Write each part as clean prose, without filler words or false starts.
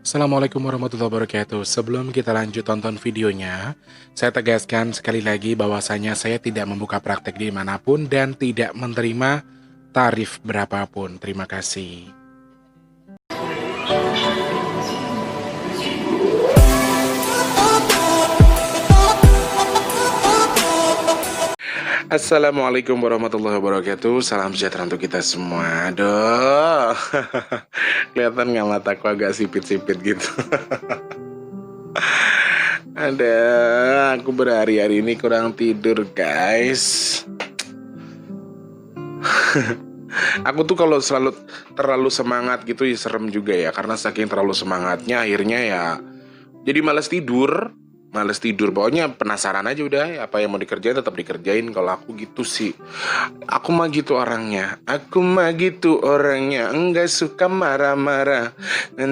Assalamualaikum warahmatullahi wabarakatuh. Sebelum kita lanjut tonton videonya, saya tegaskan sekali lagi bahwasanya saya tidak membuka praktek dimanapun dan tidak menerima tarif berapapun. Terima kasih. Assalamualaikum warahmatullahi wabarakatuh. Salam sejahtera untuk kita semua. Aduh, kelihatan nggak mataku agak sipit-sipit gitu. Ada, aku berhari-hari ini kurang tidur, guys. Aku tuh kalau selalu terlalu semangat gitu ya serem juga ya. Karena saking terlalu semangatnya akhirnya ya jadi males tidur. Males tidur, pokoknya penasaran aja udah apa yang mau dikerjain tetap dikerjain. Kalau aku gitu sih. Aku mah gitu orangnya. Aku mah gitu orangnya. Enggak suka marah-marah. Na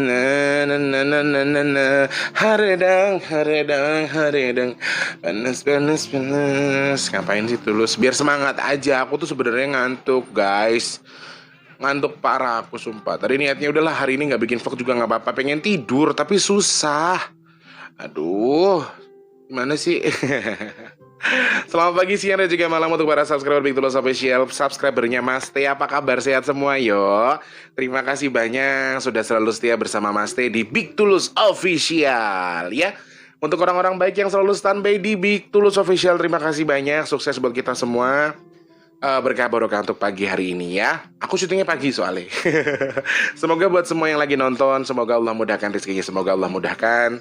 na na na na na na. Haredang, haredang, haredang. Panas, panas, panas. Ngapain sih Tulus? Biar semangat aja. Aku tuh sebenarnya ngantuk, guys. Ngantuk parah aku sumpah. Tadi niatnya udahlah hari ini nggak bikin vlog juga nggak apa-apa. Pengen tidur tapi susah. Aduh, gimana sih? Selamat pagi, siang, dan juga malam untuk para subscriber Big Tulus Official. Subscribernya Mas T, apa kabar? Sehat semua, yo. Terima kasih banyak sudah selalu setia bersama Mas T di Big Tulus Official, ya. Untuk orang-orang baik yang selalu standby di Big Tulus Official, terima kasih banyak. Sukses buat kita semua. Berkah barokah untuk pagi hari ini ya. Aku syutingnya pagi soalnya. Semoga buat semua yang lagi nonton, semoga Allah mudahkan rezekinya, semoga Allah mudahkan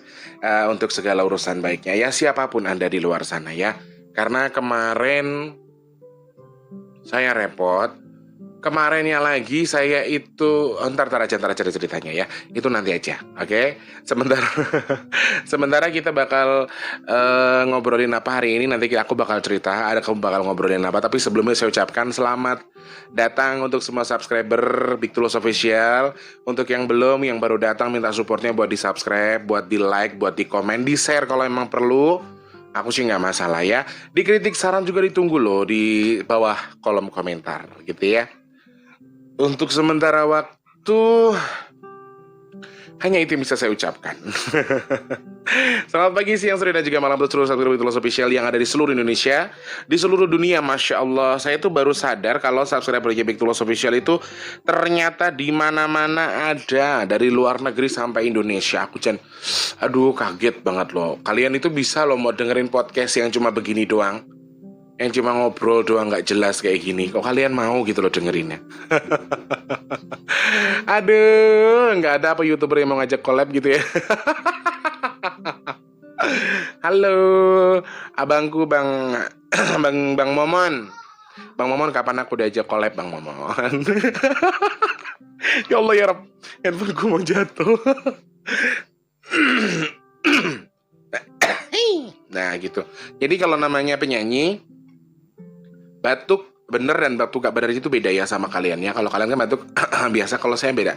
untuk segala urusan baiknya ya, siapapun Anda di luar sana ya. Karena kemarin saya repot. Kemarinnya lagi saya itu ntar aja ceritanya ya. Itu nanti aja, oke? Sementara sementara kita bakal ngobrolin apa hari ini. Nanti aku bakal cerita. Ada kamu bakal ngobrolin apa. Tapi sebelumnya saya ucapkan selamat datang untuk semua subscriber Big Tulus Official. Untuk yang belum, yang baru datang, minta supportnya buat di subscribe, buat di like, buat di komen, di share kalau emang perlu. Aku sih nggak masalah ya. Dikritik saran juga ditunggu loh di bawah kolom komentar gitu ya. Untuk sementara waktu hanya itu yang bisa saya ucapkan. Selamat pagi, siang, sore, dan juga malam untuk seluruh subscriber Big Tulus Official yang ada di seluruh Indonesia, di seluruh dunia. Masya Allah, saya tuh baru sadar kalau subscriber Big Tulus Official itu ternyata di mana-mana ada, dari luar negeri sampai Indonesia. Aduh, kaget banget loh. Kalian itu bisa loh mau dengerin podcast yang cuma begini doang, yang cuma ngobrol doang nggak jelas kayak gini. Kok kalian mau gitu loh dengerinnya? Aduh, nggak ada apa YouTuber yang mau ngajak collab gitu ya? Halo, abangku Bang Bang Momon. Bang Momon, kapan aku diajak collab Bang Momon? Ya Allah ya Rab, handphoneku mau jatuh. Nah gitu. Jadi kalau namanya penyanyi, batuk bener dan batuk gak bener itu beda ya sama kalian ya. Kalau kalian kan batuk biasa, kalau saya beda.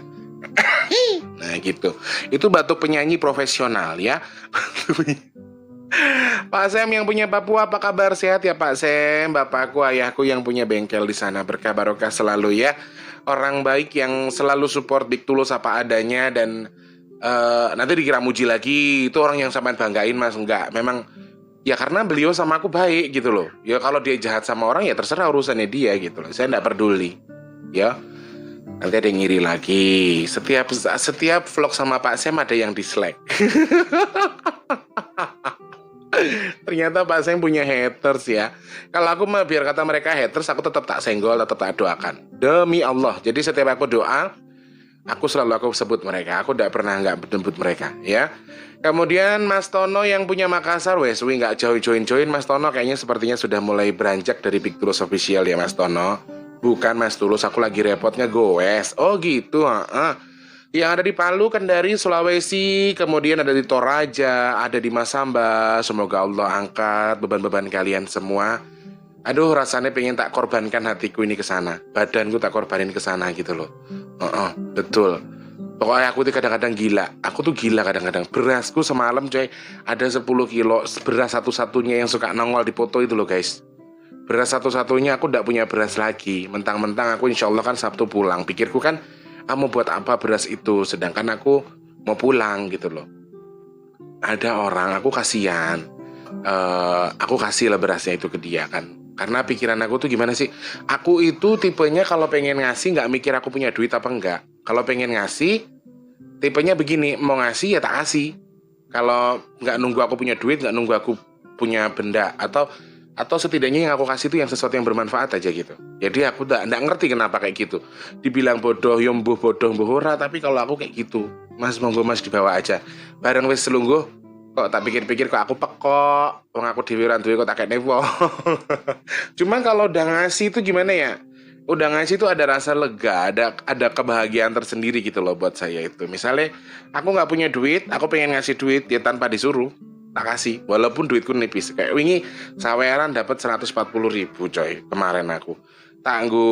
Nah gitu. Itu batuk penyanyi profesional ya. Pak Sem yang punya Papua, apa kabar? Sehat ya Pak Sem? Bapakku, ayahku yang punya bengkel di sana, berkah barokah selalu ya. Orang baik yang selalu support Big Tulus apa adanya. Dan nanti dikira muji lagi, itu orang yang sampean banggain Mas. Enggak, memang ya karena beliau sama aku baik gitu loh. Ya kalau dia jahat sama orang ya terserah urusannya dia gitu loh. Saya enggak peduli. Ya. Nanti ada yang ngiri lagi. Setiap vlog sama Pak Sem ada yang dislike. Ternyata Pak Sem punya haters ya. Kalau aku mah biar kata mereka haters, aku tetap tak senggol, tetap tak doakan. Demi Allah. Jadi setiap aku doa, aku selalu sebut mereka. Aku tidak pernah nggak menyebut mereka ya. Kemudian Mas Tono yang punya Makassar, wes nggak join Mas Tono, kayaknya sepertinya sudah mulai beranjak dari Big Tulus Official ya Mas Tono. Bukan Mas Tulus, aku lagi repotnya goes. Oh gitu, Yang ada di Palu, Kendari, Sulawesi, kemudian ada di Toraja, ada di Masamba. Semoga Allah angkat beban-beban kalian semua. Aduh, rasanya pengen tak korbankan hatiku ini ke sana. Badanku tak korbanin ke sana gitu loh. Betul. Pokoknya aku tuh kadang-kadang gila. Aku tuh gila kadang-kadang. Berasku semalam coy, ada 10 kilo. Beras satu-satunya yang suka nongol di foto itu loh guys. Beras satu-satunya, aku gak punya beras lagi. Mentang-mentang aku insya Allah kan Sabtu pulang. Pikirku kan, kamu buat apa beras itu? Sedangkan aku mau pulang gitu loh. Ada orang, aku kasihan, aku kasih lah berasnya itu ke dia kan. Karena pikiran aku tuh gimana sih? Aku itu tipenya kalau pengen ngasih nggak mikir aku punya duit apa enggak. Kalau pengen ngasih, tipenya begini, mau ngasih ya tak kasih. Kalau nggak nunggu aku punya duit, nggak nunggu aku punya benda, atau setidaknya yang aku kasih itu yang sesuatu yang bermanfaat aja gitu. Jadi aku nggak ngerti kenapa kayak gitu. Dibilang bodoh, ya bodoh mbuh ora, tapi kalau aku kayak gitu, Mas monggo Mas dibawa aja. Bareng wis selungguh, kok tak pikir-pikir kok aku pekok, wong aku dhewe ora duwe kok tak kene wong. Cuman kalau udah ngasih itu gimana ya? Udah ngasih itu ada rasa lega, ada kebahagiaan tersendiri gitu loh buat saya itu. Misalnya aku nggak punya duit, aku pengen ngasih duit ya tanpa disuruh, tak kasih. Walaupun duitku nipis. Kayak wingi saweran dapat 140.000 coy kemarin aku. Tanggu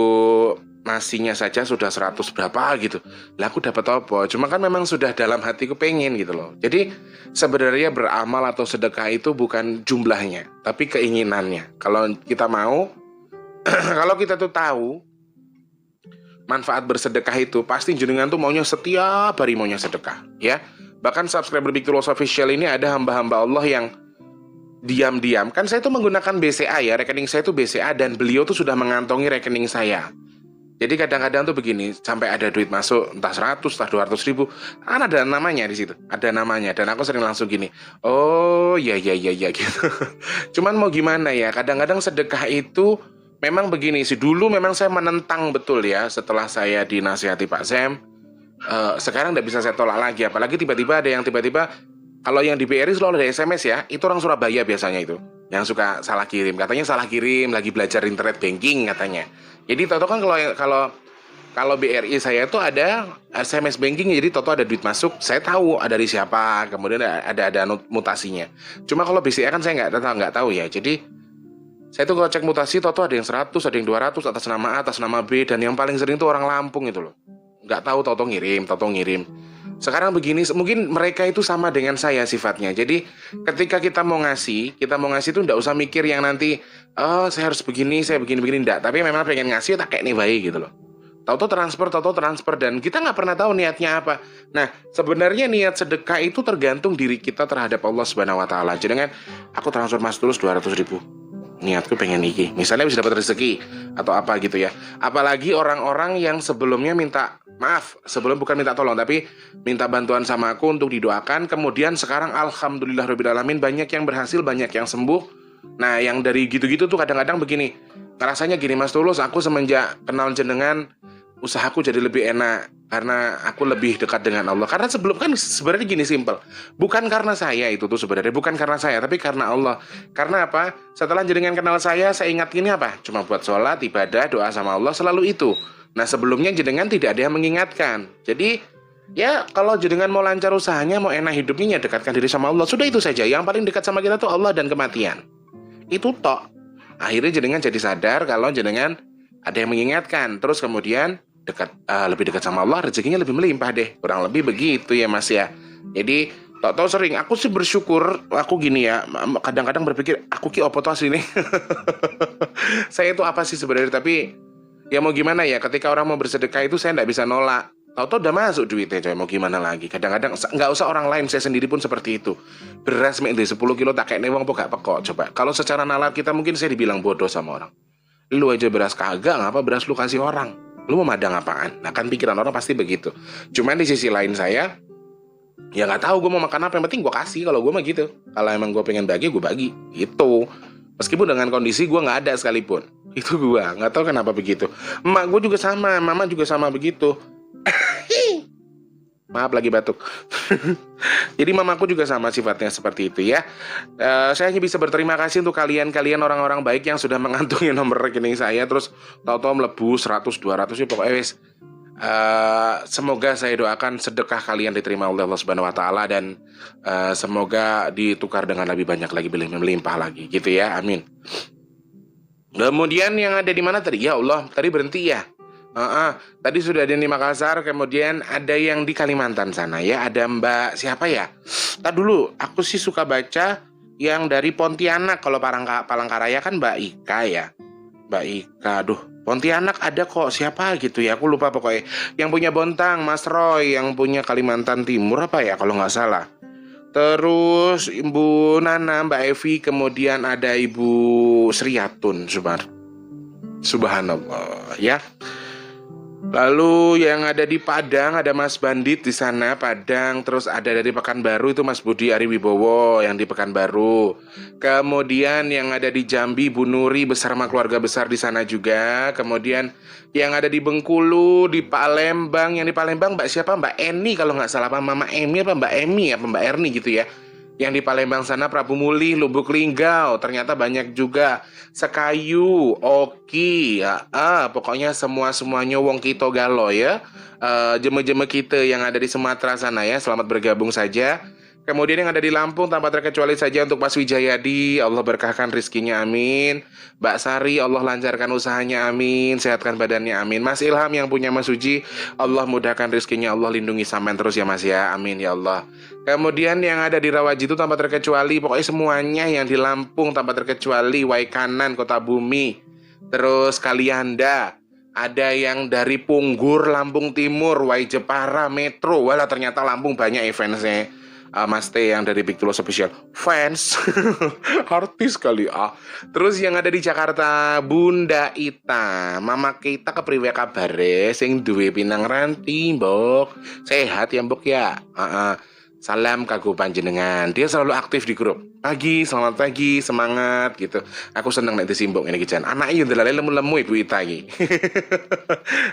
nasinya saja sudah 100 berapa gitu. Lah aku dapat apa? Cuma kan memang sudah dalam hatiku pengen gitu loh. Jadi sebenarnya beramal atau sedekah itu bukan jumlahnya, tapi keinginannya. Kalau kita mau kalau kita tuh tahu manfaat bersedekah itu, pasti jenengan tuh maunya setiap hari maunya sedekah, ya. Bahkan subscriber Big Tulus Official ini ada hamba-hamba Allah yang diam-diam, kan saya tuh menggunakan BCA ya, rekening saya tuh BCA dan beliau tuh sudah mengantongi rekening saya. Jadi kadang-kadang tuh begini, sampai ada duit masuk entah 100, entah 200 ribu, kan ada namanya di situ, ada namanya, dan aku sering langsung gini, oh ya gitu. Cuman mau gimana ya, kadang-kadang sedekah itu memang begini sih, dulu memang saya menentang betul ya, setelah saya dinasihati Pak Sam, sekarang nggak bisa saya tolak lagi, apalagi tiba-tiba ada yang kalau yang di BRI selalu ada SMS ya, itu orang Surabaya biasanya itu, yang suka salah kirim, katanya salah kirim, lagi belajar internet banking katanya. Jadi Toto kan kalau BRI saya itu ada SMS banking, jadi Toto ada duit masuk, saya tahu ada dari siapa, kemudian ada mutasinya. Cuma kalau BCA kan saya nggak tahu ya, jadi saya tuh kalau cek mutasi, Toto ada yang 100, ada yang 200, atas nama A, atas nama B, dan yang paling sering tuh orang Lampung itu loh. Nggak tahu Toto ngirim. Sekarang begini, mungkin mereka itu sama dengan saya sifatnya. Jadi ketika kita mau ngasih tuh nggak usah mikir yang nanti, oh saya harus begini, saya begini, nggak. Tapi memang pengen ngasih, tak kayak nih baik gitu loh. Toto transfer, dan kita nggak pernah tahu niatnya apa. Nah, sebenarnya niat sedekah itu tergantung diri kita terhadap Allah Subhanahu Wa Taala. Jadi kan, aku transfer Mas Tulus 200.000. Niatku pengen iki, misalnya bisa dapat rezeki atau apa gitu ya. Apalagi orang-orang yang sebelumnya bukan minta tolong, tapi minta bantuan sama aku untuk didoakan. Kemudian sekarang alhamdulillahirobbilalamin banyak yang berhasil, banyak yang sembuh. Nah, yang dari gitu-gitu tuh kadang-kadang begini, rasanya gini, Mas Tulus, aku semenjak kenal jenengan, usahaku jadi lebih enak karena aku lebih dekat dengan Allah. Karena sebelum kan sebenarnya gini simpel, bukan karena saya itu tuh sebenarnya, bukan karena saya, tapi karena Allah. Karena apa? Setelah jenengan kenal saya ingat ini apa? Cuma buat sholat, ibadah, doa sama Allah, selalu itu. Nah sebelumnya jenengan tidak ada yang mengingatkan. Jadi ya kalau jenengan mau lancar usahanya, mau enak hidupnya, ya dekatkan diri sama Allah. Sudah itu saja. Yang paling dekat sama kita tuh Allah dan kematian. Itu tok. Akhirnya jenengan jadi sadar kalau jenengan ada yang mengingatkan. Terus kemudian lebih dekat sama Allah, rezekinya lebih melimpah deh. Kurang lebih begitu ya Mas ya. Jadi tahu sering aku sih bersyukur, aku gini ya, kadang-kadang berpikir aku ki opo to asline. Saya itu apa sih sebenarnya, tapi ya mau gimana ya, ketika orang mau bersedekah itu saya nggak bisa nolak. Tahu udah masuk duitnya coy, mau gimana lagi. Kadang-kadang nggak usah orang lain, saya sendiri pun seperti itu. Beras mek 10 kilo tak kayak wong gak pekok. Coba kalau secara nalar kita mungkin saya dibilang bodoh sama orang. Lu aja beras kagak, ngapa beras lu kasih orang? Lu mau madang apaan? Nah kan pikiran orang pasti begitu. Cuman di sisi lain saya, ya nggak tahu gue mau makan apa, yang penting gue kasih. Kalau gue mah gitu, kalau emang gue pengen bagi, gue bagi gitu. Meskipun dengan kondisi gue nggak ada sekalipun, itu gue nggak tahu kenapa begitu. Emak gue juga sama, mama juga sama begitu. Maaf lagi batuk. Jadi mamaku juga sama sifatnya seperti itu ya. Saya hanya bisa berterima kasih untuk kalian orang-orang baik yang sudah mengantungi nomor rekening saya. Terus tahu-tahu melebu 100-200 ya pokoknya wes. Semoga saya doakan sedekah kalian diterima oleh Allah Subhanahu Wa Taala, dan semoga ditukar dengan lebih banyak lagi, melimpah lagi gitu ya, amin. Kemudian yang ada di mana tadi? Ya Allah, tadi berhenti ya. Tadi sudah ada di Makassar, kemudian ada yang di Kalimantan sana ya, ada Mbak siapa ya? Tadi dulu, aku sih suka baca yang dari Pontianak. Kalau Palangkaraya kan Mbak Ika ya, Mbak Ika. Aduh, Pontianak ada kok, siapa gitu ya, aku lupa pokoknya. Yang punya Bontang, Mas Roy, yang punya Kalimantan Timur apa ya kalau nggak salah. Terus Ibu Nana, Mbak Evi, kemudian ada Ibu Sriatun, Subhanallah ya. Lalu yang ada di Padang ada Mas Bandit di sana Padang, terus ada dari Pekanbaru itu Mas Budi Ariwibowo yang di Pekanbaru. Kemudian yang ada di Jambi Bu Nuri bersama keluarga besar di sana juga. Kemudian yang ada di Bengkulu, di Palembang, yang di Palembang Mbak siapa? Mbak Eni kalau nggak salah, apa Mama Emi apa Mbak Emi apa Mbak Erni gitu ya. Yang di Palembang sana Prabu Muli, Lubuk Linggau, ternyata banyak juga. Sekayu, Oki, ya, pokoknya semuanya wong kita galo ya. Jeme-jeme kita yang ada di Sumatera sana ya, selamat bergabung saja. Kemudian yang ada di Lampung tanpa terkecuali saja untuk Mas Wijayadi, Allah berkahkan rizkinya, amin. Mbak Sari, Allah lancarkan usahanya, amin. Sehatkan badannya, amin. Mas Ilham yang punya Mas Suji, Allah mudahkan rizkinya, Allah lindungi sampean terus ya Mas ya, amin ya Allah. Kemudian yang ada di Rawajitu tanpa terkecuali, pokoknya semuanya yang di Lampung tanpa terkecuali, Waikanan, Kota Bumi, terus Kalianda, ada yang dari Punggur, Lampung Timur, Wai Jepara, Metro, walah ternyata Lampung banyak eventsnya. Mas T yang dari Big Tulos Official fans artis kali Terus yang ada di Jakarta Bunda Ita, Mama kita kepriwe kabare sing duwe pinang ranti mbok, sehat ya mbok ya. Salam kagum panjenengan. Dia selalu aktif di grup. Pagi, selamat pagi, semangat gitu. Aku seneng nek disimbok ini kijan. Anaknya ndelale lemu-lemu Ibu Ita iki.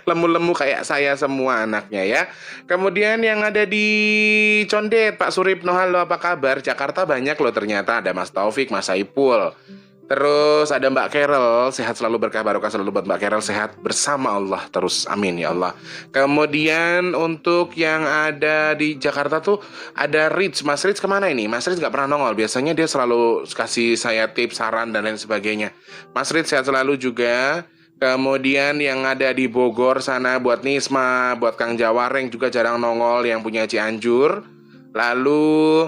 Lemu-lemu kayak saya semua anaknya ya. Kemudian yang ada di Condet, Pak Suripno, halo apa kabar? Jakarta banyak loh ternyata, ada Mas Taufik, Mas Saipul. Terus ada Mbak Carol, sehat selalu, berkah barokah selalu buat Mbak Carol, sehat bersama Allah terus, amin ya Allah. Kemudian untuk yang ada di Jakarta tuh ada Rich, Mas Rich kemana ini? Mas Rich nggak pernah nongol, biasanya dia selalu kasih saya tips, saran dan lain sebagainya. Mas Rich sehat selalu juga. Kemudian yang ada di Bogor sana buat Nisma, buat Kang Jawareng juga jarang nongol, yang punya Cianjur. Lalu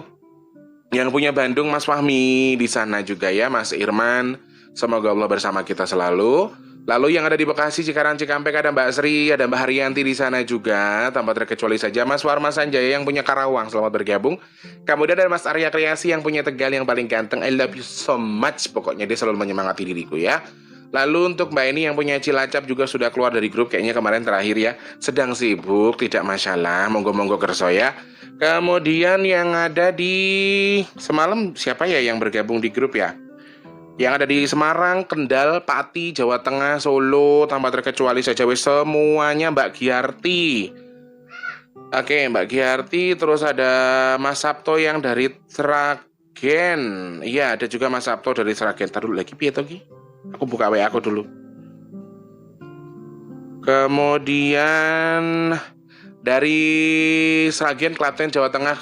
yang punya Bandung Mas Fahmi di sana juga ya, Mas Irman. Semoga Allah bersama kita selalu. Lalu yang ada di Bekasi, Cikarang, Cikampek ada Mbak Sri, ada Mbak Haryanti di sana juga, tanpa terkecuali saja Mas Warma Sanjaya yang punya Karawang, selamat bergabung. Kemudian ada Mas Arya Kreasi yang punya Tegal yang paling ganteng, I love you so much, pokoknya dia selalu menyemangati diriku ya. Lalu untuk Mbak ini yang punya Cilacap juga sudah keluar dari grup kayaknya kemarin terakhir ya. Sedang sibuk, tidak masalah, monggo-monggo kerso ya. Kemudian yang ada di semalam siapa ya yang bergabung di grup ya? Yang ada di Semarang, Kendal, Pati, Jawa Tengah, Solo, tanpa terkecuali saja semuanya Mbak Giarti. Oke, Mbak Giarti, terus ada Mas Sabto yang dari Sragen. Iya, ada juga Mas Sabto dari Sragen. Taruh lagi piye to ki? Aku buka WA aku dulu. Kemudian dari Sragen, Klaten, Jawa Tengah,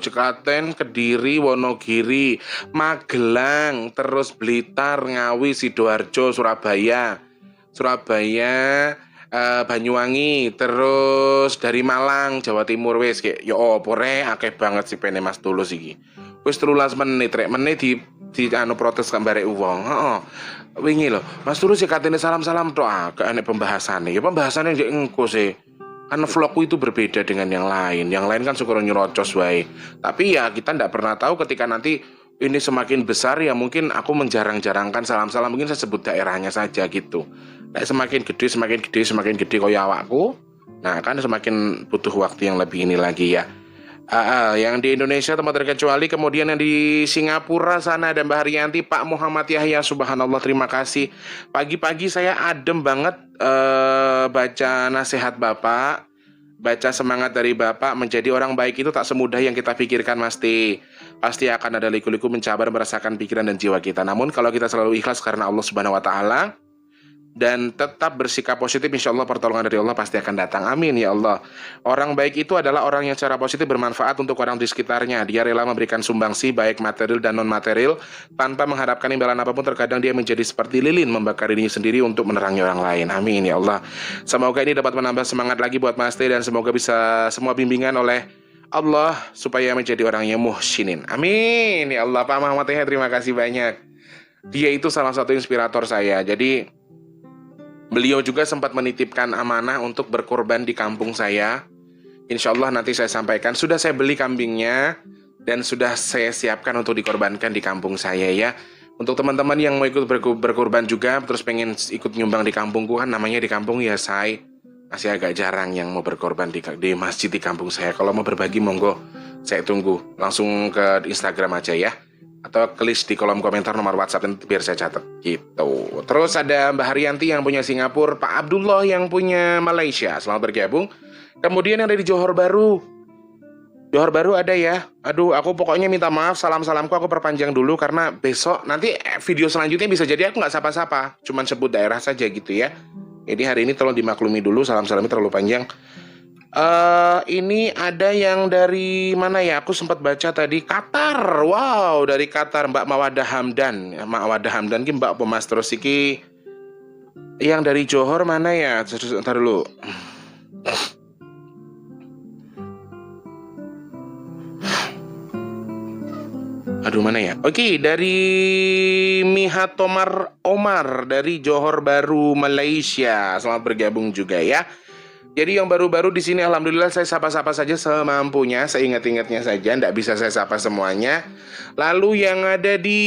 Klaten, Kediri, Wonogiri, Magelang, terus Blitar, Ngawi, Sidoarjo, Surabaya, Banyuwangi, terus dari Malang, Jawa Timur wis kayak yo opore akeh banget sih pene Mas Tulus iki. Wis 13 menit rek menit di anu protes kambare wong. Heeh. Wingi lho, Mas Tulus sih katene salam-salam tok gak enek pembahasannya. Ya pembahasannya njek engko sih. Karena vlogku itu berbeda dengan yang lain. Yang lain kan syukur nyerocos wae. Tapi ya kita ndak pernah tahu ketika nanti ini semakin besar ya mungkin aku menjarang-jarangkan salam-salam, mungkin saya sebut daerahnya saja gitu. Nah, semakin gede koyo awakku. Nah, kan semakin butuh waktu yang lebih ini lagi ya. Yang di Indonesia tempat terkecuali, kemudian yang di Singapura sana ada Mbak Haryanti, Pak Muhammad Yahya, subhanallah terima kasih. Pagi-pagi saya adem banget baca nasihat Bapak, baca semangat dari Bapak. Menjadi orang baik itu tak semudah yang kita pikirkan Mas T. Pasti akan ada liku-liku mencabar merasakan pikiran dan jiwa kita. Namun kalau kita selalu ikhlas karena Allah Subhanahu Wa Taala dan tetap bersikap positif, insya Allah pertolongan dari Allah pasti akan datang, amin ya Allah. Orang baik itu adalah orang yang secara positif bermanfaat untuk orang di sekitarnya. Dia rela memberikan sumbangsi baik material dan non material tanpa mengharapkan imbalan apapun. Terkadang dia menjadi seperti lilin membakar dirinya sendiri untuk menerangi orang lain, amin ya Allah. Semoga ini dapat menambah semangat lagi buat Mas T, dan semoga bisa semua bimbingan oleh Allah supaya menjadi orang yang muhsinin, amin ya Allah. Pak Muhammad Yahya terima kasih banyak. Dia itu salah satu inspirator saya. Jadi Beliau juga sempat menitipkan amanah untuk berkorban di kampung saya. Insya Allah nanti saya sampaikan. Sudah saya beli kambingnya dan sudah saya siapkan untuk dikorbankan di kampung saya ya. Untuk teman-teman yang mau ikut berkorban juga, terus pengen ikut nyumbang di kampungku, kan namanya di kampung ya saya masih agak jarang yang mau berkorban di masjid di kampung saya. Kalau mau berbagi monggo, saya tunggu. Langsung ke Instagram aja ya, atau klik di kolom komentar nomor WhatsApp nanti biar saya catat gitu. Terus ada Mbak Haryanti yang punya Singapura, Pak Abdullah yang punya Malaysia, selamat bergabung. Kemudian yang dari Johor Baru ada ya. Aduh, aku pokoknya minta maaf, salam-salamku aku perpanjang dulu karena besok nanti video selanjutnya bisa jadi aku nggak sapa-sapa, cuman sebut daerah saja gitu ya. Jadi hari ini tolong dimaklumi dulu, salam-salamnya terlalu panjang. Ini ada yang dari mana ya? Aku sempat baca tadi Qatar. Wow, dari Qatar Mbak Mawadah Hamdan. Mbak Mawadah Hamdan ki Mbak Pemas terus iki. Yang dari Johor mana ya? Sebentar dulu. Aduh mana ya? Oke, dari Mihatomar Omar dari Johor Baru, Malaysia. Selamat bergabung juga ya. Jadi yang baru-baru di sini alhamdulillah saya sapa-sapa saja semampunya, seingat-ingatnya saja, nggak bisa saya sapa semuanya. Lalu yang ada di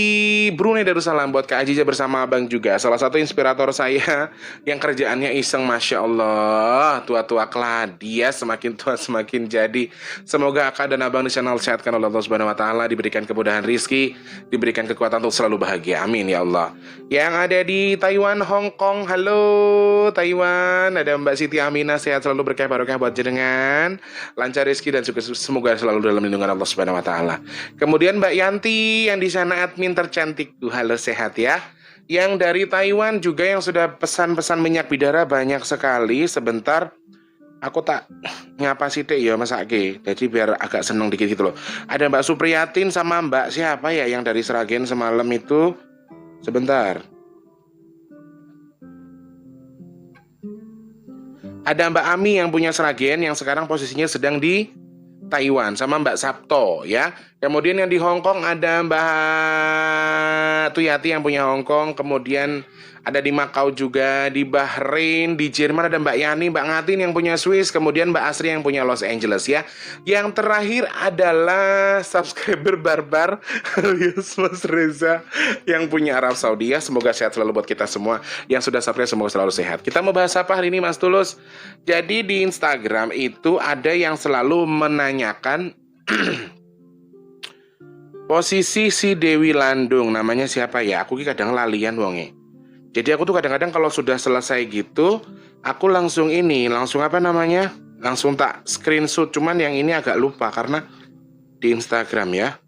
Brunei Darussalam buat Kak Aziza bersama Abang juga, salah satu inspirator saya yang kerjaannya iseng, Masya Allah, tua-tua keladi ya, semakin tua semakin jadi. Semoga Kak dan Abang di channel sehatkan oleh Allah Subhanahu Wa Taala, diberikan kemudahan rizki, diberikan kekuatan untuk selalu bahagia, amin ya Allah. Yang ada di Taiwan, Hong Kong, halo Taiwan, ada Mbak Siti Aminah, sehat selalu, berkah barokah buat jenengan, lancar rezeki dan semoga selalu dalam lindungan Allah Subhanahu Wa Taala. Kemudian Mbak Yanti yang di sana admin tercantik tuh, halo sehat ya. Yang dari Taiwan juga yang sudah pesan-pesan minyak bidara banyak sekali. Sebentar, aku tak ngapa sih dek ya Mas Ake, jadi biar agak seneng dikit gitu loh. Ada Mbak Supriyatin sama Mbak siapa ya yang dari Sragen semalam itu. Sebentar. Ada Mbak Ami yang punya Sragen yang sekarang posisinya sedang di Taiwan sama Mbak Sabto ya. Kemudian yang di Hong Kong ada Mbak Tuyati yang punya Hong Kong. Kemudian ada di Macau juga, di Bahrain, di Jerman ada Mbak Yani, Mbak Ngatin yang punya Swiss, kemudian Mbak Asri yang punya Los Angeles ya. Yang terakhir adalah subscriber barbar alias Mas Reza yang punya Arab Saudi ya. Semoga sehat selalu buat kita semua. Yang sudah subscribe semoga selalu sehat. Kita mau bahas apa hari ini Mas Tulus? Jadi di Instagram itu ada yang selalu menanyakan posisi si Dewi Landung, namanya siapa ya? Aku kadang lalian wonge. Jadi aku tuh kadang-kadang kalau sudah selesai gitu, aku langsung apa namanya? Langsung tak screenshot, cuman yang ini agak lupa karena di Instagram ya.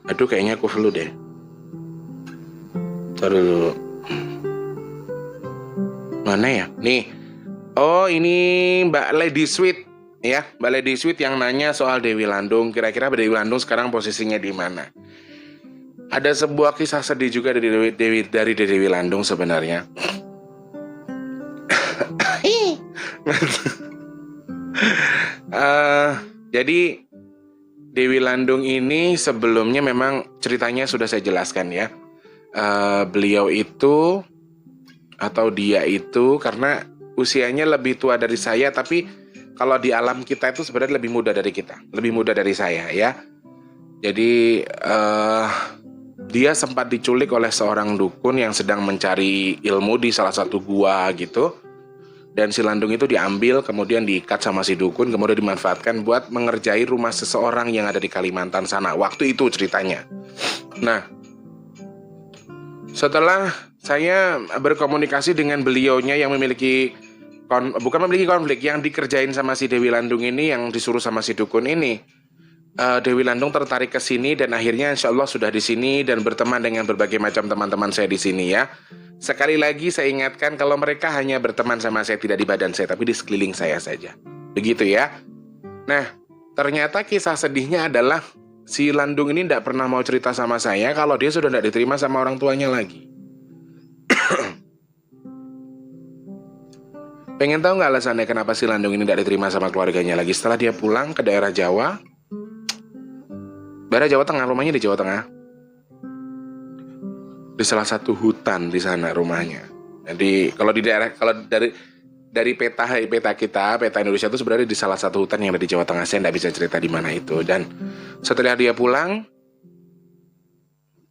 Aduh kayaknya aku flu deh. Taruh dulu. Mana ya? Nih. Oh, ini Mbak Lady Sweet ya, Mbak Lady Sweet yang nanya soal Dewi Landung. Kira-kira Dewi Landung sekarang posisinya di mana? Ada sebuah kisah sedih juga dari Dewi Landung sebenarnya. Jadi Dewi Landung ini sebelumnya memang ceritanya sudah saya jelaskan ya. Beliau itu atau dia itu karena usianya lebih tua dari saya, tapi kalau di alam kita itu sebenarnya lebih muda dari kita, lebih muda dari saya ya. Jadi dia sempat diculik oleh seorang dukun yang sedang mencari ilmu di salah satu gua gitu. Dan si Landung itu diambil, kemudian diikat sama si dukun, kemudian dimanfaatkan buat mengerjai rumah seseorang yang ada di Kalimantan sana. Waktu itu ceritanya. Nah, setelah saya berkomunikasi dengan beliaunya yang memiliki bukan memiliki konflik, yang dikerjain sama si Dewi Landung ini, yang disuruh sama si dukun ini. Dewi Landung tertarik ke sini dan akhirnya insya Allah sudah di sini dan berteman dengan berbagai macam teman-teman saya di sini ya. Sekali lagi saya ingatkan kalau mereka hanya berteman sama saya tidak di badan saya tapi di sekeliling saya saja. Begitu ya. Nah, ternyata kisah sedihnya adalah si Landung ini tidak pernah mau cerita sama saya kalau dia sudah tidak diterima sama orang tuanya lagi. Pengen tahu nggak alasannya kenapa si Landung ini tidak diterima sama keluarganya lagi setelah dia pulang ke daerah Jawa? Daerah Jawa Tengah, rumahnya di Jawa Tengah. di salah satu hutan di sana rumahnya. Jadi kalau dari peta kita, peta Indonesia itu sebenarnya di salah satu hutan yang ada di Jawa Tengah. Saya nggak bisa cerita di mana itu. Dan setelah dia pulang,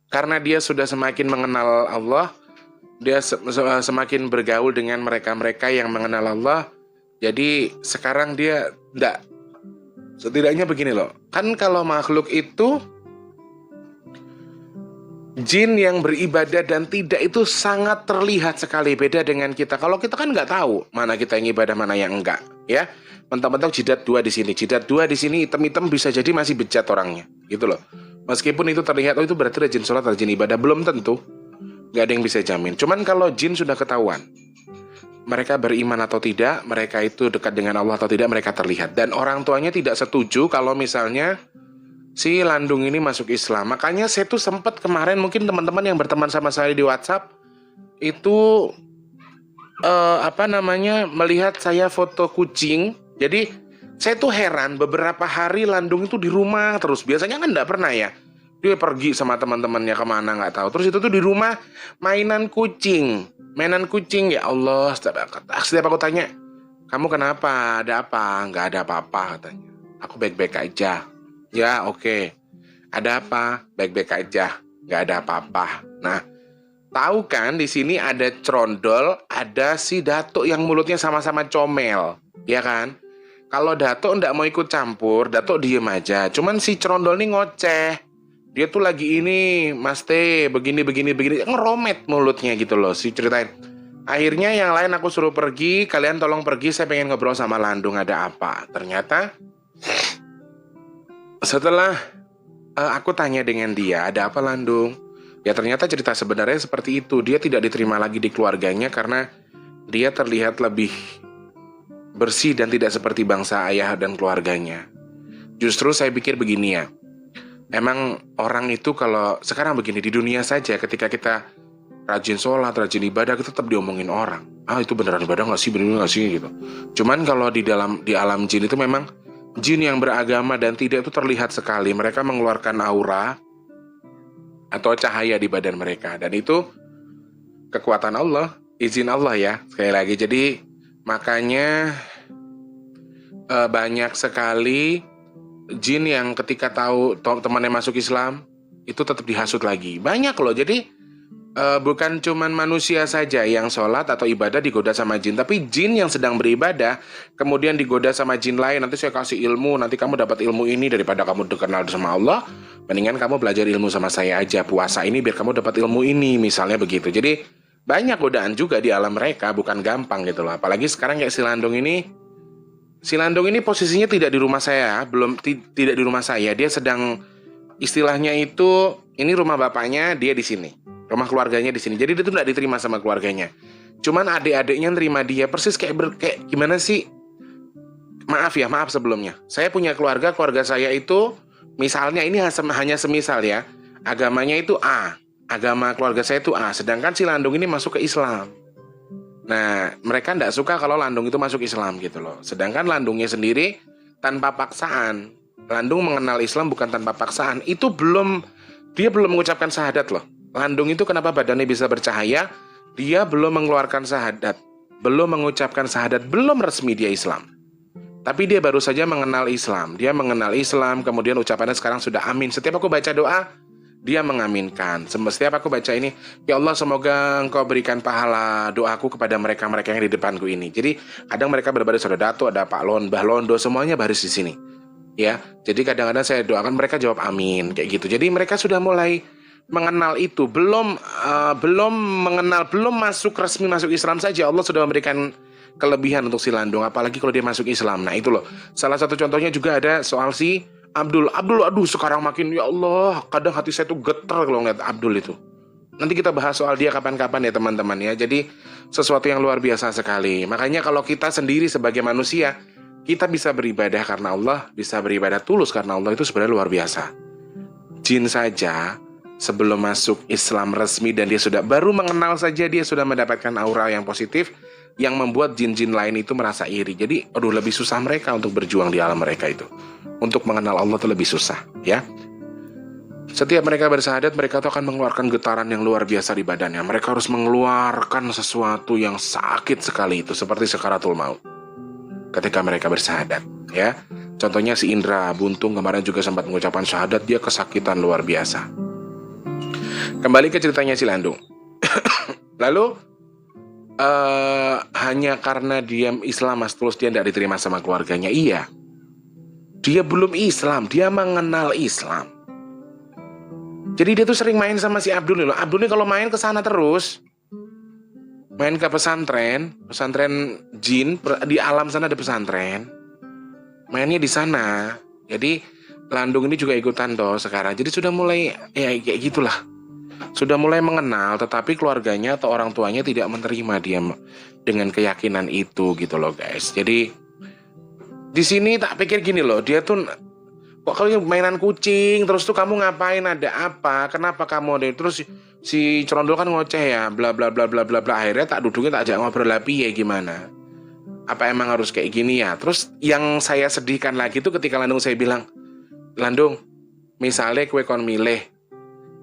karena dia sudah semakin mengenal Allah, dia semakin bergaul dengan mereka-mereka yang mengenal Allah. Jadi sekarang dia enggak, setidaknya begini loh. Kan kalau makhluk itu, jin yang beribadah dan tidak itu sangat terlihat sekali beda dengan kita. Kalau kita kan nggak tahu mana kita yang ibadah, mana yang enggak, ya. Mentang-mentang jidat 2 di sini, jidat 2 di sini hitam-hitam bisa jadi masih bejat orangnya, gitu loh. Meskipun itu terlihat, oh itu berarti ada jin sholat atau jin ibadah, belum tentu. Nggak ada yang bisa jamin. Cuman kalau jin sudah ketahuan, mereka beriman atau tidak, mereka itu dekat dengan Allah atau tidak, mereka terlihat. Dan orang tuanya tidak setuju kalau misalnya si Landung ini masuk Islam. Makanya saya tuh sempat kemarin, mungkin teman-teman yang berteman sama saya di WhatsApp itu melihat saya foto kucing. Jadi saya tuh heran, beberapa hari Landung itu di rumah terus. Biasanya kan nggak pernah ya. Dia pergi sama teman-temannya kemana nggak tahu. Terus itu tuh di rumah mainan kucing. Ya Allah, setiap aku tanya, kamu kenapa? Ada apa? Nggak ada apa-apa katanya. Aku baik-baik aja. Ya oke. Ada apa? Baik-baik aja. Nggak ada apa-apa. Nah, tahu kan di sini ada Trondol, ada si Datuk yang mulutnya sama-sama comel, ya kan? Kalau Datuk nggak mau ikut campur, Datuk diem aja. Cuman si Trondol nih ngoceh. Dia tuh lagi ini, Mas T, begini, ngeromet mulutnya gitu loh, si ceritain. Akhirnya yang lain aku suruh pergi, kalian tolong pergi, saya pengen ngobrol sama Landung, ada apa? Ternyata setelah aku tanya dengan dia, ada apa Landung? Ya ternyata cerita sebenarnya seperti itu. Dia tidak diterima lagi di keluarganya karena dia terlihat lebih bersih dan tidak seperti bangsa ayah dan keluarganya. Justru saya pikir begini ya, emang orang itu kalau sekarang begini, di dunia saja ketika kita rajin sholat, rajin ibadah, kita tetap diomongin orang. Ah itu beneran ibadah nggak sih, bener nggak sih gitu. Cuman kalau di alam jin itu memang jin yang beragama dan tidak itu terlihat sekali. Mereka mengeluarkan aura atau cahaya di badan mereka. Dan itu kekuatan Allah, izin Allah ya, sekali lagi. Jadi makanya banyak sekali jin yang ketika tahu temannya masuk Islam, itu tetap dihasut lagi. Banyak loh, jadi bukan cuman manusia saja yang sholat atau ibadah digoda sama jin, tapi jin yang sedang beribadah kemudian digoda sama jin lain. Nanti saya kasih ilmu, nanti kamu dapat ilmu ini, daripada kamu dikenal sama Allah, mendingan kamu belajar ilmu sama saya aja, puasa ini biar kamu dapat ilmu ini, misalnya begitu. Jadi banyak godaan juga di alam mereka, bukan gampang gitu loh. Apalagi sekarang kayak si Landung ini posisinya tidak di rumah saya, tidak di rumah saya. Dia sedang istilahnya itu, ini rumah bapaknya, dia di sini. Rumah keluarganya di sini. Jadi dia tuh tidak diterima sama keluarganya. Cuman adik-adiknya nerima dia persis kayak gimana sih? Maaf sebelumnya. Saya punya keluarga saya itu misalnya ini hanya semisal ya. Agamanya itu A. Agama keluarga saya itu A. Sedangkan si Landung ini masuk ke Islam. Nah, mereka tidak suka kalau Landung itu masuk Islam gitu loh. Sedangkan Landungnya sendiri tanpa paksaan. Landung mengenal Islam bukan tanpa paksaan. Dia belum mengucapkan syahadat loh. Landung itu kenapa badannya bisa bercahaya? Dia belum mengeluarkan syahadat, belum mengucapkan syahadat, belum resmi dia Islam. Tapi dia baru saja mengenal Islam. Dia mengenal Islam, kemudian ucapannya sekarang sudah amin. Setiap aku baca doa, dia mengaminkan. Setiap aku baca ini, ya Allah semoga engkau berikan pahala doaku kepada mereka-mereka yang di depanku ini. Jadi kadang mereka berbaris, ada Dato, ada Pak Lon, Mbah Londo, semuanya baris di sini. Ya, jadi kadang-kadang saya doakan mereka jawab amin kayak gitu. Jadi mereka sudah mulai mengenal itu, belum masuk resmi masuk Islam saja Allah sudah memberikan kelebihan untuk si Landung, apalagi kalau dia masuk Islam. Nah itu loh, salah satu contohnya juga ada soal si Abdul, aduh sekarang makin ya Allah, kadang hati saya tuh getar kalau ngeliat Abdul itu. Nanti kita bahas soal dia kapan-kapan ya teman-teman ya. Jadi sesuatu yang luar biasa sekali. Makanya kalau kita sendiri sebagai manusia, kita bisa beribadah karena Allah, bisa beribadah tulus karena Allah, itu sebenarnya luar biasa. Jin saja sebelum masuk Islam resmi dan dia sudah baru mengenal saja, dia sudah mendapatkan aura yang positif yang membuat jin-jin lain itu merasa iri. Jadi lebih susah mereka untuk berjuang di alam mereka itu. Untuk mengenal Allah itu lebih susah ya. Setiap mereka bersyahadat, mereka tuh akan mengeluarkan getaran yang luar biasa di badannya. Mereka harus mengeluarkan sesuatu yang sakit sekali itu, seperti sakaratul maut ketika mereka bersyahadat, ya. Contohnya si Indra Buntung kemarin juga sempat mengucapkan syahadat, dia kesakitan luar biasa. Kembali ke ceritanya si Landung. Lalu hanya karena dia Islam mas, terus dia tidak diterima sama keluarganya. Iya, dia belum Islam, dia mengenal Islam. Jadi dia tuh sering main sama si Abdul loh. Abdul ini kalau main ke sana terus, main ke pesantren jin, di alam sana ada pesantren, mainnya di sana. Jadi Landung ini juga ikutan toh sekarang. Jadi sudah mulai ya kayak gitulah. Sudah mulai mengenal, tetapi keluarganya atau orang tuanya tidak menerima dia dengan keyakinan itu gitu loh guys. Jadi di sini tak pikir gini loh, dia tuh kok kalau mainan kucing terus tuh kamu ngapain, ada apa, kenapa kamu ada, terus si Cerondol kan ngoceh ya, bla bla bla bla bla bla. Akhirnya tak duduknya, tak ajak ngobrol lagi ya, gimana, apa emang harus kayak gini ya. Terus yang saya sedihkan lagi tuh ketika Landung saya bilang, Landung, misalnya kue kon milih,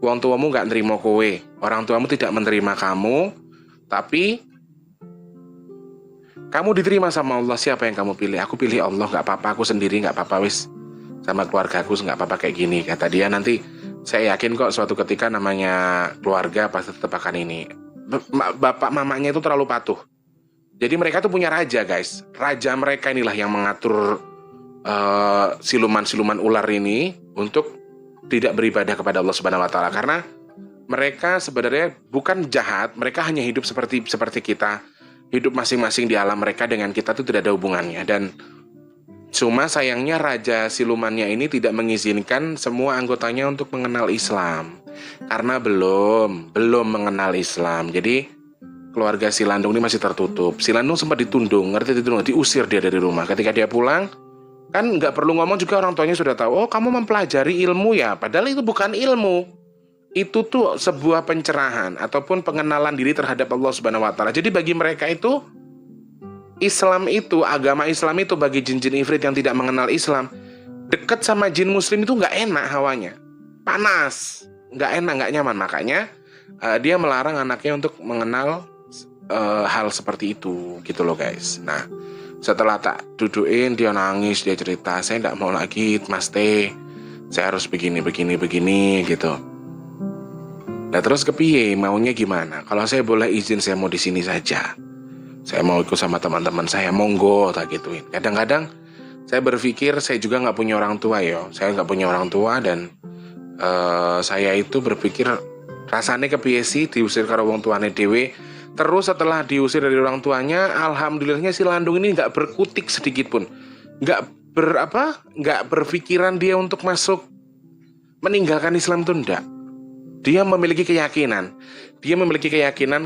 wong tuamu gak nerima kowe, orang tuamu tidak menerima kamu, tapi kamu diterima sama Allah, siapa yang kamu pilih? Aku pilih Allah, gak apa-apa, aku sendiri gak apa-apa wis, sama keluarga aku nggak apa-apa kayak gini, kata dia. Nanti saya yakin kok suatu ketika namanya keluarga pasti tetap akan ini. Bapak mamanya itu terlalu patuh. Jadi mereka tuh punya raja guys. Raja mereka inilah yang mengatur siluman-siluman ular ini untuk tidak beribadah kepada Allah Subhanahu Wa Taala, karena mereka sebenarnya bukan jahat. Mereka hanya hidup seperti kita, hidup masing-masing di alam mereka, dengan kita tuh tidak ada hubungannya. Dan cuma sayangnya raja silumannya ini tidak mengizinkan semua anggotanya untuk mengenal Islam, karena belum mengenal Islam. Jadi keluarga si Landung ini masih tertutup. Si Landung sempat ditundung, diusir dia dari rumah. Ketika dia pulang, kan nggak perlu ngomong juga orang tuanya sudah tahu. Oh, kamu mempelajari ilmu ya, padahal itu bukan ilmu. Itu tuh sebuah pencerahan ataupun pengenalan diri terhadap Allah Subhanahu Wa Taala. Jadi bagi mereka itu, Islam itu, agama Islam itu bagi jin-jin ifrit yang tidak mengenal Islam, dekat sama jin muslim itu nggak enak hawanya, panas, nggak enak, nggak nyaman. Makanya dia melarang anaknya untuk mengenal hal seperti itu gitu loh guys. Nah, setelah tak duduin, dia nangis, dia cerita, saya nggak mau lagi Mas T, saya harus begini gitu. Nah terus kepiye, maunya gimana? Kalau saya boleh izin, saya mau di sini saja, saya mau ikut sama teman-teman saya, monggo, tak gituin. Kadang-kadang saya berpikir, saya juga nggak punya orang tua yo, saya nggak punya orang tua, dan saya itu berpikir rasanya kepiye sih diusir karo wong tuane dewe. Terus setelah diusir dari orang tuanya, alhamdulillahnya si Landung ini nggak berkutik sedikit pun, nggak berpikiran dia untuk masuk meninggalkan Islam itu, enggak. Dia memiliki keyakinan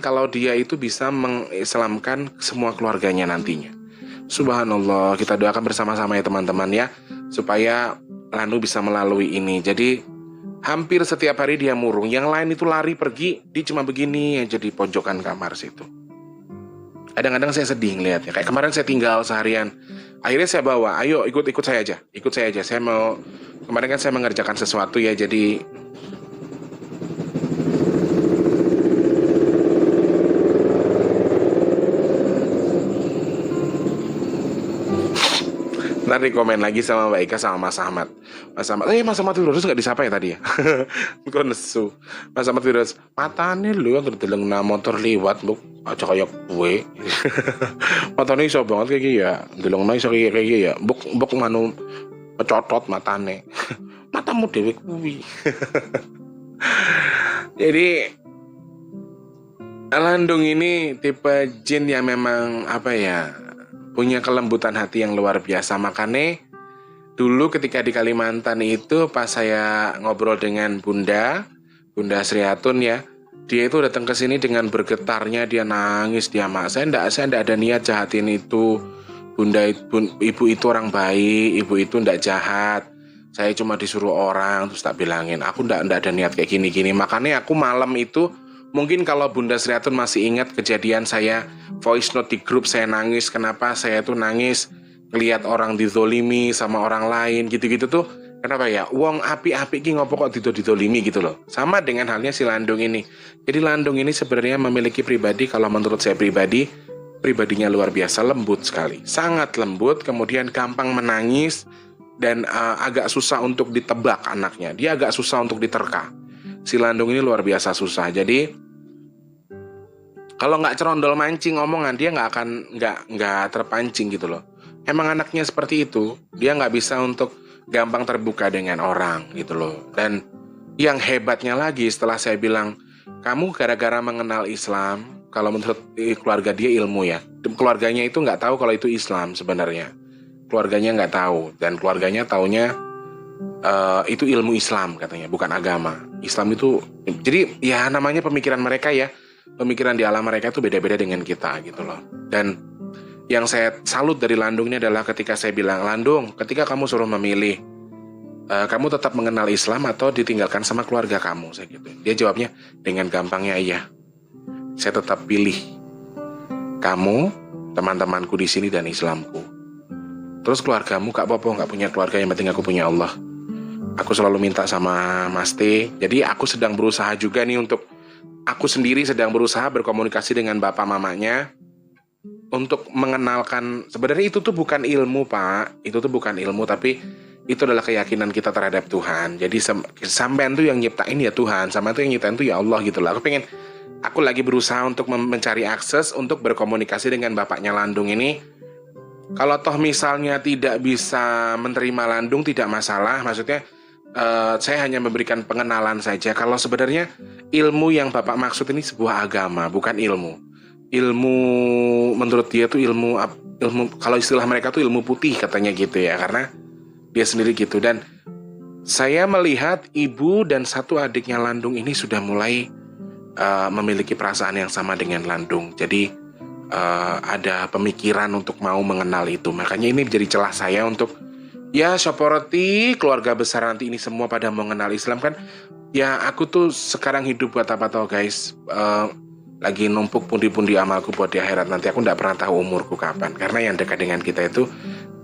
kalau dia itu bisa mengislamkan semua keluarganya nantinya. Subhanallah, kita doakan bersama-sama ya teman-teman ya, supaya Landung bisa melalui ini. Jadi hampir setiap hari dia murung, yang lain itu lari pergi, dia cuma begini aja di pojokan kamar situ. Kadang-kadang saya sedih ngeliatnya. Kayak kemarin saya tinggal seharian, akhirnya saya bawa, ayo ikut saya aja. Saya mau, kemarin kan saya mengerjakan sesuatu ya, jadi nanti komen lagi sama Mbak Ika sama Mas Ahmad. Mas Ahmad virus nggak disapa ya tadi ya? Kok nesu. Mas Ahmad virus, matane lu yang kedeleng motor liwat lu aja kayak gue. Matane iso banget kayak gini ya. Delengna iso kayak gini ya. Buk manu pecotot matane. Matamu dewe kuwi. Jadi Landung ini tipe jin yang memang punya kelembutan hati yang luar biasa. Makanya dulu ketika di Kalimantan itu, pas saya ngobrol dengan Bunda Sriatun ya, dia itu datang ke sini dengan bergetarnya, dia nangis, dia saya enggak ada niat jahatin itu. Ibu itu orang baik, ibu itu enggak jahat. Saya cuma disuruh orang, terus tak bilangin, aku enggak ada niat kayak gini. Makanya aku malam itu, mungkin kalau Bunda Sriatun masih ingat kejadian saya voice note di grup, saya nangis. Kenapa saya tuh nangis? Ngelihat orang dizolimi sama orang lain gitu-gitu tuh, Kenapa ya? Wong api-api ki ngopo kok didolimi gitu loh. Sama dengan halnya si Landung ini. Jadi Landung ini sebenarnya memiliki pribadi, kalau menurut saya pribadi, pribadinya luar biasa, lembut sekali. Sangat lembut, kemudian gampang menangis, dan agak susah untuk ditebak anaknya. Dia agak susah untuk diterka. Si Landung ini luar biasa susah. Jadi kalau nggak cerondol mancing omongan, dia nggak terpancing gitu loh. Emang anaknya seperti itu, dia nggak bisa untuk gampang terbuka dengan orang gitu loh. Dan yang hebatnya lagi, setelah saya bilang kamu gara-gara mengenal Islam, kalau menurut keluarga dia ilmu ya, keluarganya itu nggak tahu kalau itu Islam sebenarnya. Keluarganya nggak tahu, dan keluarganya taunya itu ilmu Islam katanya, bukan agama. Islam itu, jadi ya namanya pemikiran mereka ya, pemikiran di alam mereka itu beda-beda dengan kita gitu loh. Dan yang saya salut dari Landung ini adalah ketika saya bilang, Landung, ketika kamu suruh memilih, kamu tetap mengenal Islam atau ditinggalkan sama keluarga kamu, saya gitu. Dia jawabnya dengan gampangnya, iya, saya tetap pilih kamu, teman-temanku di sini dan Islamku. Terus keluargamu, Kak Popo nggak punya keluarga, yang penting aku punya Allah. Aku selalu minta sama Mas T. Jadi aku sedang berusaha juga nih untuk, aku sendiri sedang berusaha berkomunikasi dengan bapak mamanya untuk mengenalkan, sebenarnya itu tuh bukan ilmu Pak, itu tuh bukan ilmu, tapi itu adalah keyakinan kita terhadap Tuhan. Jadi sampean tuh yang nyiptain ya Tuhan, sama tuh yang nyiptain tuh ya Allah gitu loh. Aku lagi berusaha untuk mencari akses untuk berkomunikasi dengan bapaknya Landung ini. Kalau toh misalnya tidak bisa menerima Landung, tidak masalah, maksudnya saya hanya memberikan pengenalan saja. Kalau sebenarnya ilmu yang Bapak maksud ini sebuah agama, bukan ilmu. Ilmu menurut dia tuh ilmu, kalau istilah mereka tuh ilmu putih katanya gitu ya, karena dia sendiri gitu. Dan saya melihat ibu dan satu adiknya Landung ini sudah mulai memiliki perasaan yang sama dengan Landung. Jadi ada pemikiran untuk mau mengenal itu. Makanya ini menjadi celah saya untuk, ya seperti keluarga besar nanti ini semua pada mau mengenal Islam kan. Ya aku tuh sekarang hidup buat apa tau guys, lagi numpuk pundi-pundi amalku buat di akhirat nanti. Aku gak pernah tahu umurku kapan, karena yang dekat dengan kita itu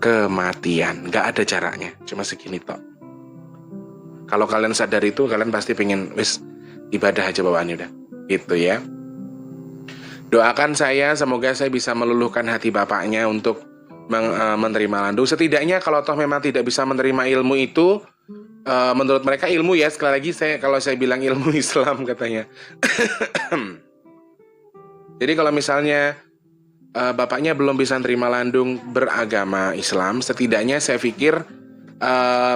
kematian. Gak ada jaraknya, cuma segini tok. Kalau kalian sadar itu, kalian pasti pengen wis ibadah aja bawaannya udah gitu ya. Doakan saya, semoga saya bisa meluluhkan hati bapaknya untuk menerima Landung. Setidaknya kalau toh memang tidak bisa menerima ilmu itu, menurut mereka ilmu ya, sekali lagi kalau saya bilang ilmu Islam katanya. Jadi kalau misalnya bapaknya belum bisa menerima Landung beragama Islam, setidaknya saya pikir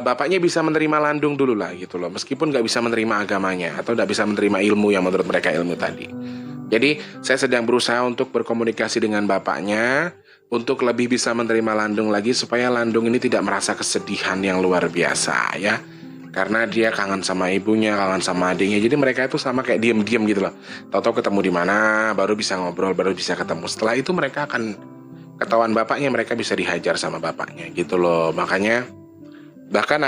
bapaknya bisa menerima Landung dulu lah gitu loh, meskipun nggak bisa menerima agamanya atau nggak bisa menerima ilmu yang menurut mereka ilmu tadi. Jadi saya sedang berusaha untuk berkomunikasi dengan bapaknya untuk lebih bisa menerima Landung lagi, supaya Landung ini tidak merasa kesedihan yang luar biasa ya. Karena dia kangen sama ibunya, kangen sama adiknya. Jadi mereka itu sama kayak diem-diem gitu loh. Tahu-tahu ketemu di mana, baru bisa ngobrol, baru bisa ketemu. Setelah itu mereka akan ketahuan bapaknya, mereka bisa dihajar sama bapaknya gitu loh. Makanya bahkan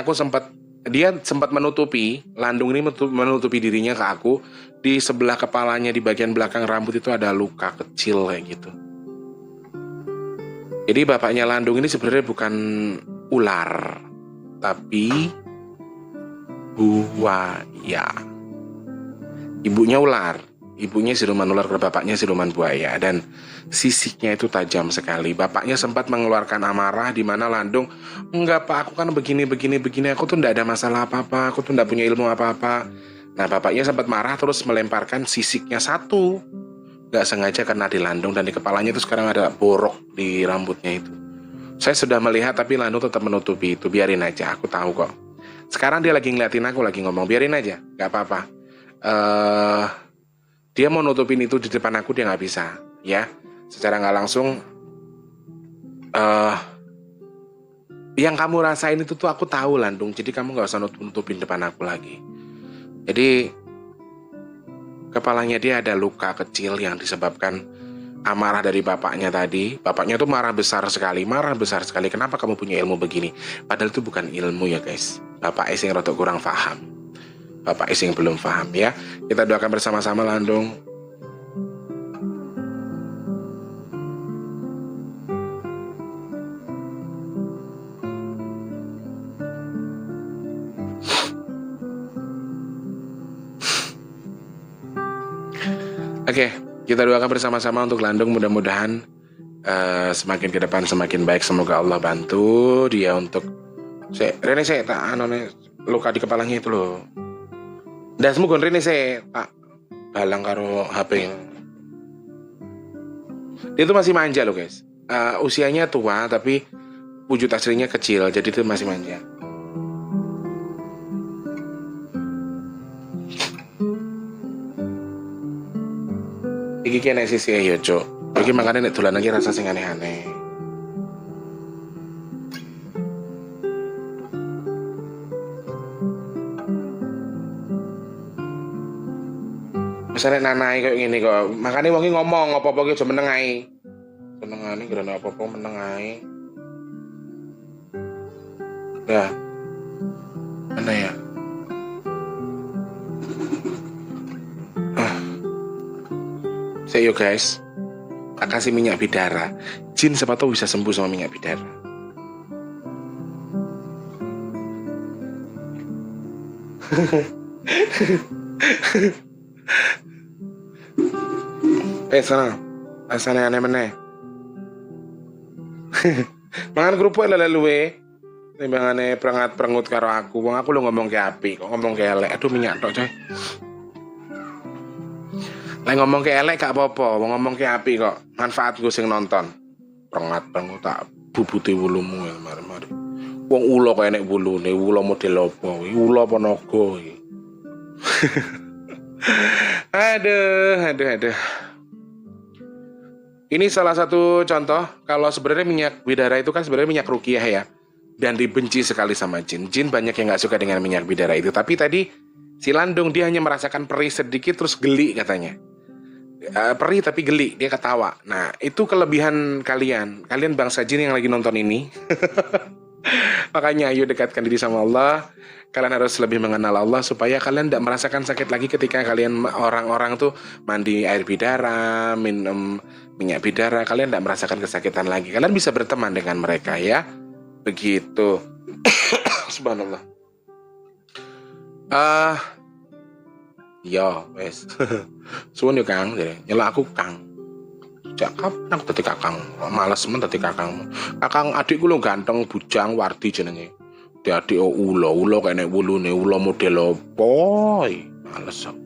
dia sempat menutupi, Landung ini menutupi dirinya ke aku. Di sebelah kepalanya, di bagian belakang rambut itu ada luka kecil kayak gitu. Jadi bapaknya Landung ini sebenarnya bukan ular, tapi buaya. Ibunya ular, ibunya siluman ular, bapaknya siluman buaya, dan sisiknya itu tajam sekali. Bapaknya sempat mengeluarkan amarah di mana Landung, enggak Pak, aku kan begini, aku tuh enggak ada masalah apa-apa, aku tuh enggak punya ilmu apa-apa. Nah bapaknya sempat marah terus melemparkan sisiknya satu, nggak sengaja kena di Landung, dan di kepalanya itu sekarang ada borok di rambutnya itu. Saya sudah melihat tapi Landung tetap menutupi itu. Biarin aja, aku tahu kok. Sekarang dia lagi ngeliatin aku, lagi ngomong, biarin aja, nggak apa-apa. Dia mau nutupin itu di depan aku, dia nggak bisa ya. Secara nggak langsung yang kamu rasain itu tuh aku tahu Landung, jadi kamu nggak usah nutupin depan aku lagi. Jadi kepalanya dia ada luka kecil yang disebabkan amarah dari bapaknya tadi. Bapaknya tuh marah besar sekali. Kenapa kamu punya ilmu begini? Padahal itu bukan ilmu ya guys. Bapak Ising rotok kurang paham. Bapak Ising belum paham ya. Kita doakan bersama-sama Landung. Oke, kita doakan bersama-sama untuk Landung, mudah-mudahan semakin ke depan semakin baik. Semoga Allah bantu dia untuk Rene saya tak luka di kepalanya itu loh. Dan semoga Rene saya tak balang karo HP. Dia tuh masih manja loh guys. Usianya tua tapi wujud aslinya kecil, jadi itu masih manja. Iki kene sisi ya cok. Iki makanya nek dolan lagi rasa sing aneh-aneh. Misalnya nanai kayak gini kok. Makanya wong ngomong apa-apa ki aja meneng ae. Menengane kira apa-apa meneng ae. Ya. Mana ya? Saya yo guys, tak kasih minyak bidara. Jin siapa tahu bisa sembuh sama minyak bidara. Sana aneh meneh. Mangan kerupuk lele luwe. Timbangane prengat-prengut karo aku. Wong aku lu ngomong ke api, kok ngomong ke elek. Aduh minyak tok coy. Lah ngomong ke elek gak apa-apa, wong ngomong ke api kok. Manfaat gue sing nonton. Prengat-prengut tak bubuti wulumu ya mari-mari. Wong ula kok enek wulune, ula model apa? Ula apa naga iki. Aduh. Ini salah satu contoh kalau sebenarnya minyak bidara itu kan sebenarnya minyak ruqyah ya. Dan dibenci sekali sama jin. Jin banyak yang gak suka dengan minyak bidara itu. Tapi tadi si Landung dia hanya merasakan perih sedikit terus geli katanya. Perih tapi geli, dia ketawa. Nah itu kelebihan kalian bangsa jin yang lagi nonton ini. Makanya ayo dekatkan diri sama Allah. Kalian harus lebih mengenal Allah supaya kalian tidak merasakan sakit lagi ketika kalian orang-orang tuh mandi air bidara, minum minyak bidara. Kalian tidak merasakan kesakitan lagi. Kalian bisa berteman dengan mereka ya. Begitu. Subhanallah. Ya, wes. Suwun yo Kang, nyelak aku Kang. Jak kapan aku dadi Kakang? Males men dadi Kakang. Kakang adikku lho ganteng, bujang, wardi jenenge. Adik ulo kene wulune, ulo model opo? Males aku.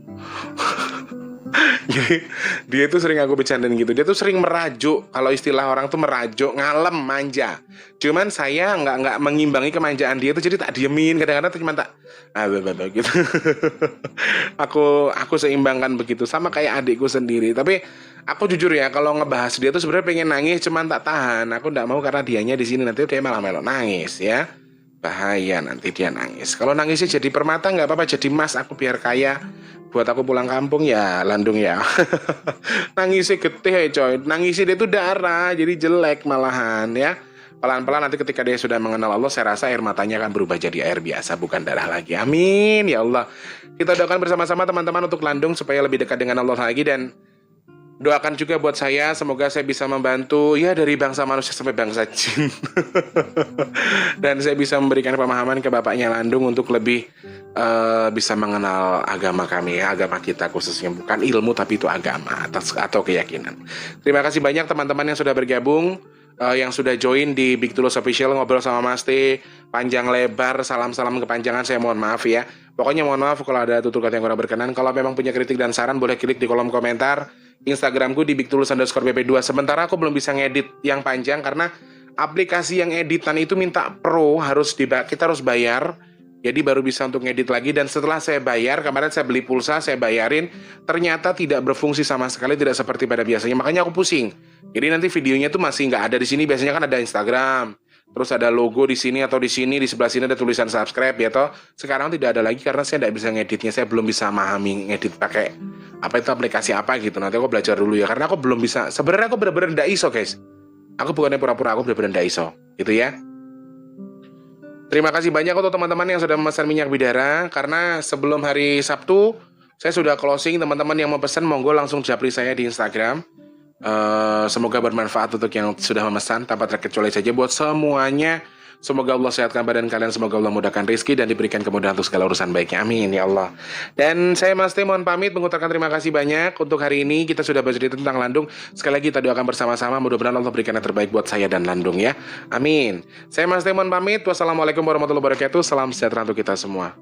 Jadi dia tuh sering aku bercandain gitu. Dia tuh sering merajuk. Kalau istilah orang tuh merajuk, ngalem, manja. Cuman saya nggak mengimbangi kemanjaan dia tuh, jadi tak diemin. Kadang-kadang tuh cuma tak gitu. aku seimbangkan begitu sama kayak adikku sendiri. Tapi aku jujur ya, kalau ngebahas dia tuh sebenarnya pengen nangis, cuman tak tahan. Aku nggak mau karena dianya di sini nanti dia malah melok nangis ya. Bahaya nanti dia nangis. Kalau nangisnya jadi permata nggak apa-apa, jadi emas aku biar kaya. Buat aku pulang kampung ya Landung ya. Nangisnya getih ya coy. Nangisnya dia tuh darah, jadi jelek malahan ya. Pelan-pelan nanti ketika dia sudah mengenal Allah, saya rasa air matanya akan berubah jadi air biasa, bukan darah lagi. Amin ya Allah. Kita doakan bersama-sama teman-teman untuk Landung supaya lebih dekat dengan Allah lagi. Dan doakan juga buat saya, semoga saya bisa membantu ya dari bangsa manusia sampai bangsa jin. Dan saya bisa memberikan pemahaman ke bapaknya Landung untuk lebih bisa mengenal agama kami ya, agama kita khususnya, bukan ilmu tapi itu agama atau keyakinan. Terima kasih banyak teman-teman yang sudah bergabung, yang sudah join di Big Tulus Official, ngobrol sama Mas T panjang lebar, salam-salam kepanjangan, saya mohon maaf ya. Pokoknya mohon maaf kalau ada tutur kata yang kurang berkenan. Kalau memang punya kritik dan saran boleh klik di kolom komentar. Instagramku di bigtulus_bb2. Sementara aku belum bisa ngedit yang panjang karena aplikasi yang editan itu minta pro, kita harus bayar. Jadi baru bisa untuk ngedit lagi. Dan setelah saya bayar, kemarin saya beli pulsa, saya bayarin, ternyata tidak berfungsi sama sekali, tidak seperti pada biasanya. Makanya aku pusing. Jadi nanti videonya tuh masih nggak ada di sini. Biasanya kan ada Instagram, terus ada logo di sini atau di sini, di sebelah sini ada tulisan subscribe ya toh. Sekarang tidak ada lagi karena saya tidak bisa ngeditnya. Saya belum bisa memahami ngedit pakai apa itu aplikasi apa gitu. Nanti aku belajar dulu ya, karena aku belum bisa. Sebenarnya aku benar-benar ndak iso guys. Aku bukannya pura-pura, aku benar-benar ndak iso gitu ya. Terima kasih banyak untuk teman-teman yang sudah memesan minyak bidara. Karena sebelum hari Sabtu saya sudah closing. Teman-teman yang mau pesan monggo langsung japri saya di Instagram. Semoga bermanfaat untuk yang sudah memesan. Tanpa terkecuali saja buat semuanya. Semoga Allah sehatkan badan kalian, semoga Allah mudahkan rezeki dan diberikan kemudahan untuk segala urusan baiknya. Amin ya Allah. Dan saya Mas Teh mohon pamit mengucapkan terima kasih banyak untuk hari ini. Kita sudah bercerita tentang Landung. Sekali lagi kita doakan bersama-sama, mudah-mudahan Allah berikan yang terbaik buat saya dan Landung ya. Amin. Saya Mas Teh mohon pamit. Wassalamualaikum warahmatullahi wabarakatuh. Salam sejahtera untuk kita semua.